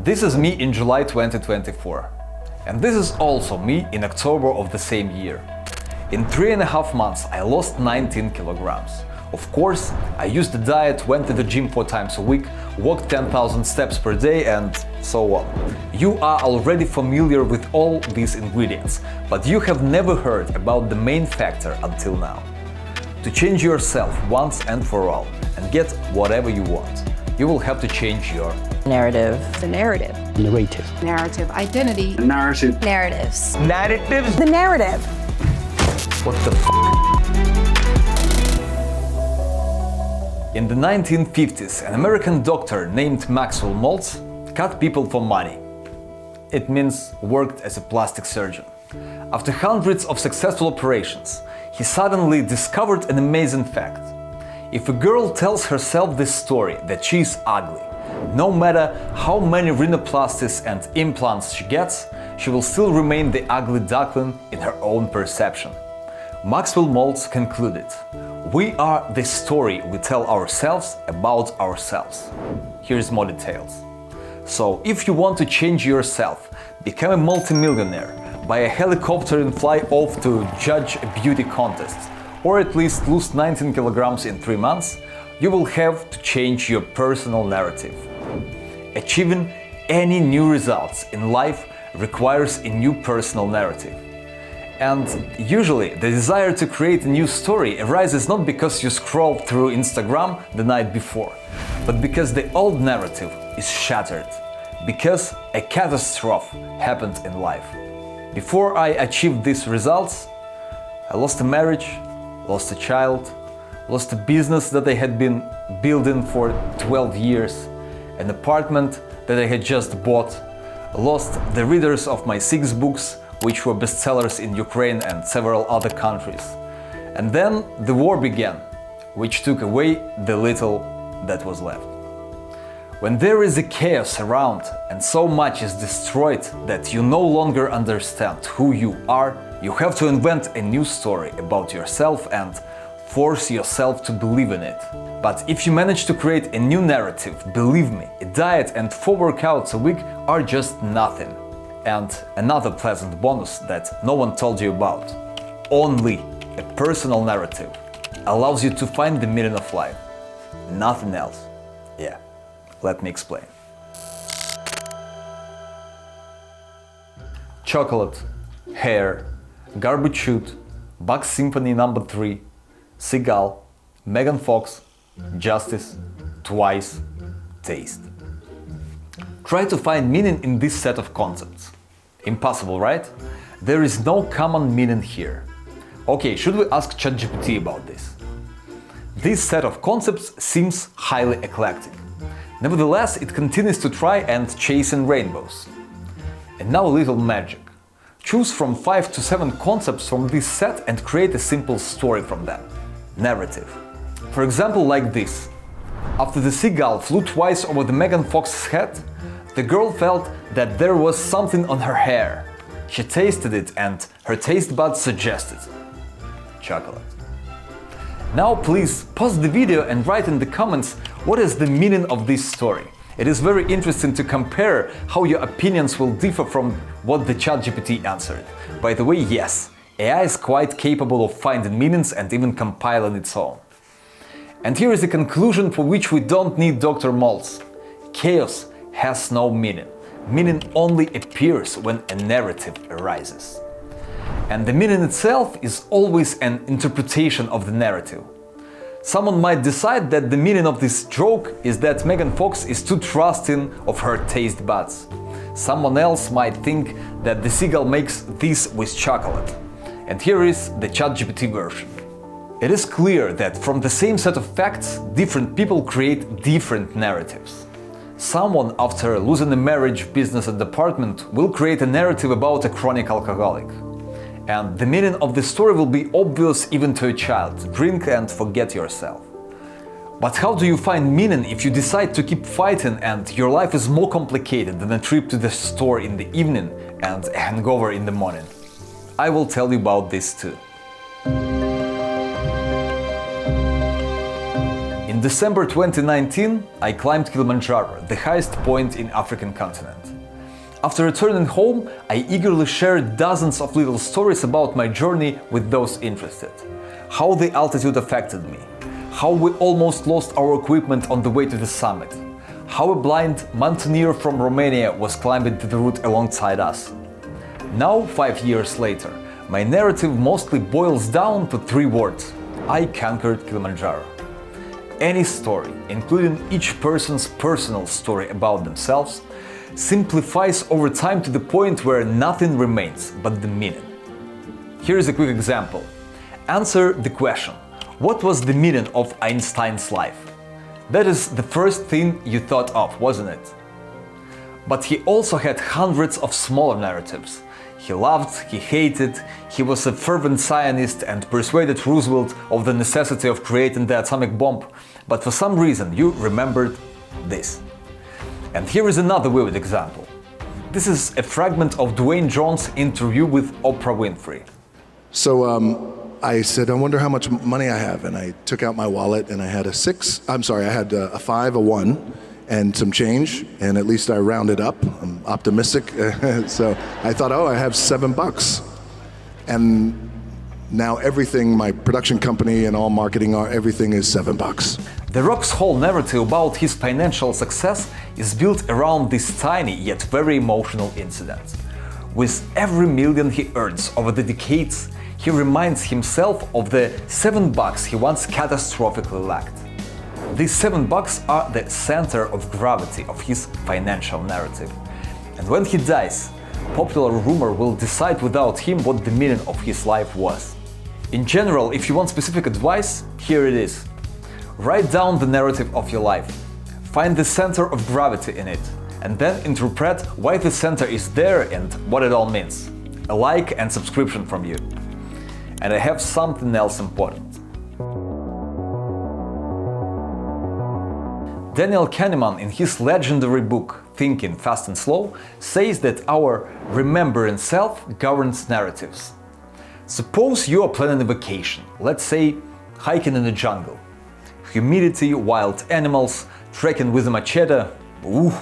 This is me in July 2024. And this is also me in October of the same year. In 3.5 months I lost 19 kilograms. Of course, I used the diet, went to the gym 4 times a week, walked 10,000 steps per day and so on. You are already familiar with all these ingredients, but you have never heard about the main factor until now. To change yourself once and for all and get whatever you want, you will have to change your narrative. The narrative. Narrative. Narrative. Identity. The narrative. Narratives. Narratives. The narrative. What the f***? In the 1950s, an American doctor named Maxwell Maltz cut people for money. It means worked as a plastic surgeon. After hundreds of successful operations, he suddenly discovered an amazing fact. If a girl tells herself this story that she is ugly, no matter how many rhinoplasties and implants she gets, she will still remain the ugly duckling in her own perception. Maxwell Maltz concluded, "We are the story we tell ourselves about ourselves." Here's more details. So, if you want to change yourself, become a multimillionaire, buy a helicopter and fly off to judge a beauty contest, or at least lose 19 kilograms in 3 months, you will have to change your personal narrative. Achieving any new results in life requires a new personal narrative. And usually the desire to create a new story arises not because you scrolled through Instagram the night before, but because the old narrative is shattered, because a catastrophe happened in life. Before I achieved these results, I lost a marriage, lost a child, lost a business that I had been building for 12 years, an apartment that I had just bought, lost the readers of my 6 books, which were bestsellers in Ukraine and several other countries. And then the war began, which took away the little that was left. When there is a chaos around and so much is destroyed that you no longer understand who you are, you have to invent a new story about yourself and force yourself to believe in it. But if you manage to create a new narrative, believe me, a diet and 4 workouts a week are just nothing. And another pleasant bonus that no one told you about. Only a personal narrative allows you to find the meaning of life. Nothing else. Yeah, let me explain. Chocolate, hair, garbage chute, Bach Symphony No. 3, Seagull, Megan Fox, Justice, Twice, Taste. Try to find meaning in this set of concepts. Impossible, right? There is no common meaning here. Okay, should we ask ChatGPT about this? This set of concepts seems highly eclectic. Nevertheless, it continues to try and chasing rainbows. And now a little magic. Choose from 5 to 7 concepts from this set and create a simple story from them. Narrative. For example, like this. After the seagull flew twice over the Megan Fox's head, the girl felt that there was something on her hair. She tasted it and her taste buds suggested chocolate. Now please pause the video and write in the comments what is the meaning of this story. It is very interesting to compare how your opinions will differ from what the ChatGPT answered. By the way, yes, AI is quite capable of finding meanings and even compiling its own. And here is a conclusion for which we don't need Dr. Maltz. Chaos has no meaning. Meaning only appears when a narrative arises. And the meaning itself is always an interpretation of the narrative. Someone might decide that the meaning of this joke is that Megan Fox is too trusting of her taste buds. Someone else might think that the seagull makes this with chocolate. And here is the ChatGPT version. It is clear that from the same set of facts, different people create different narratives. Someone after losing a marriage, business and apartment will create a narrative about a chronic alcoholic. And the meaning of the story will be obvious even to a child. Drink and forget yourself. But how do you find meaning if you decide to keep fighting and your life is more complicated than a trip to the store in the evening and a hangover in the morning? I will tell you about this too. In December 2019, I climbed Kilimanjaro, the highest point in African continent. After returning home, I eagerly shared dozens of little stories about my journey with those interested. How the altitude affected me, how we almost lost our equipment on the way to the summit, how a blind mountaineer from Romania was climbing the route alongside us. Now, 5 years later, my narrative mostly boils down to 3 words: I conquered Kilimanjaro. Any story, including each person's personal story about themselves, simplifies over time to the point where nothing remains but the meaning. Here is a quick example. Answer the question: what was the meaning of Einstein's life? That is the first thing you thought of, wasn't it? But he also had hundreds of smaller narratives. He loved, he hated, he was a fervent Zionist and persuaded Roosevelt of the necessity of creating the atomic bomb. But for some reason you remembered this. And here is another vivid example. This is a fragment of Dwayne John's interview with Oprah Winfrey. So I said, I wonder how much money I have. And I took out my wallet and I had a 5, a 1, and some change. And at least I rounded up. I'm optimistic. So I thought, oh, I have $7. And now everything, my production company and all marketing, everything is $7. The Rock's whole narrative about his financial success is built around this tiny yet very emotional incident. With every million he earns over the decades, he reminds himself of the $7 he once catastrophically lacked. These $7 are the center of gravity of his financial narrative. And when he dies, popular rumor will decide without him what the meaning of his life was. In general, if you want specific advice, here it is. Write down the narrative of your life. Find the center of gravity in it, and then interpret why the center is there and what it all means. A like and subscription from you. And I have something else important. Daniel Kahneman, in his legendary book Thinking, Fast and Slow, says that our remembering self governs narratives. Suppose you are planning a vacation, let's say hiking in the jungle. Humidity, wild animals, trekking with a machete, ooh.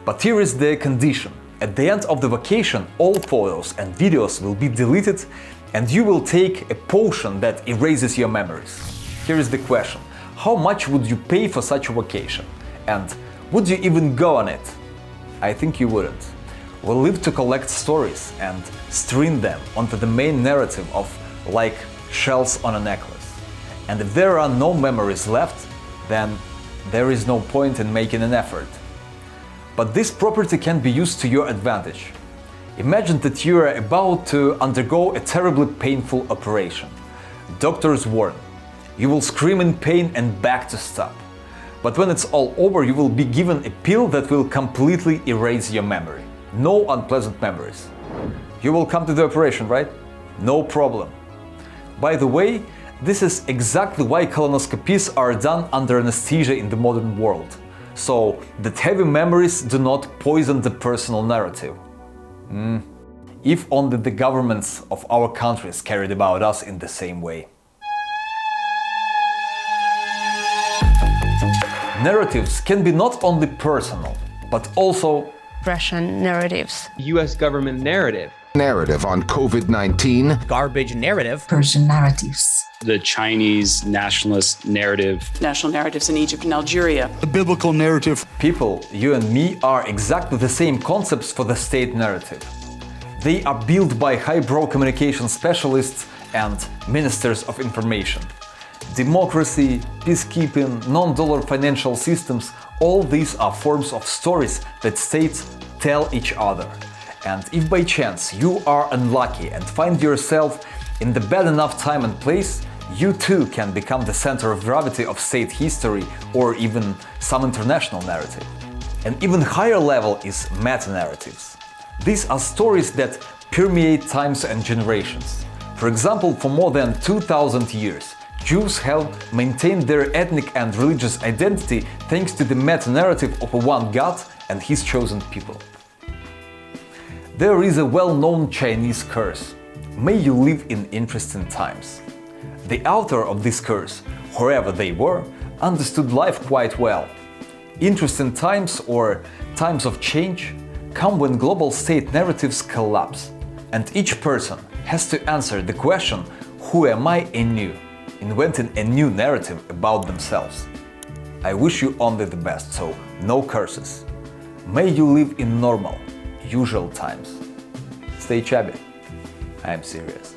But here is the condition. At the end of the vacation, all photos and videos will be deleted and you will take a potion that erases your memories. Here is the question. How much would you pay for such a vacation? And would you even go on it? I think you wouldn't. We live to collect stories and string them onto the main narrative of like shells on a necklace. And if there are no memories left, then there is no point in making an effort. But this property can be used to your advantage. Imagine that you are about to undergo a terribly painful operation. Doctors warn, you will scream in pain and beg to stop. But when it's all over, you will be given a pill that will completely erase your memory. No unpleasant memories. You will come to the operation, right? No problem. By the way, this is exactly why colonoscopies are done under anesthesia in the modern world, so that heavy memories do not poison the personal narrative. If only the governments of our countries cared about us in the same way. Narratives can be not only personal, but also Russian narratives. U.S. government narrative. Narrative on COVID-19. Garbage narrative. Persian narratives. The Chinese nationalist narrative. National narratives in Egypt and Algeria. The biblical narrative. People, you and me, are exactly the same concepts for the state narrative. They are built by highbrow communication specialists and ministers of information. Democracy, peacekeeping, non-dollar financial systems, all these are forms of stories that states tell each other. And if by chance you are unlucky and find yourself in the bad enough time and place, you too can become the center of gravity of state history or even some international narrative. An even higher level is meta-narratives. These are stories that permeate times and generations. For example, for more than 2000 years, Jews have maintained their ethnic and religious identity thanks to the meta-narrative of one God and his chosen people. There is a well-known Chinese curse: may you live in interesting times. The author of this curse, whoever they were, understood life quite well. Interesting times or times of change come when global state narratives collapse, and each person has to answer the question, who am I anew, inventing a new narrative about themselves. I wish you only the best, so no curses. May you live in normal, usual times. Stay chubby. I am serious.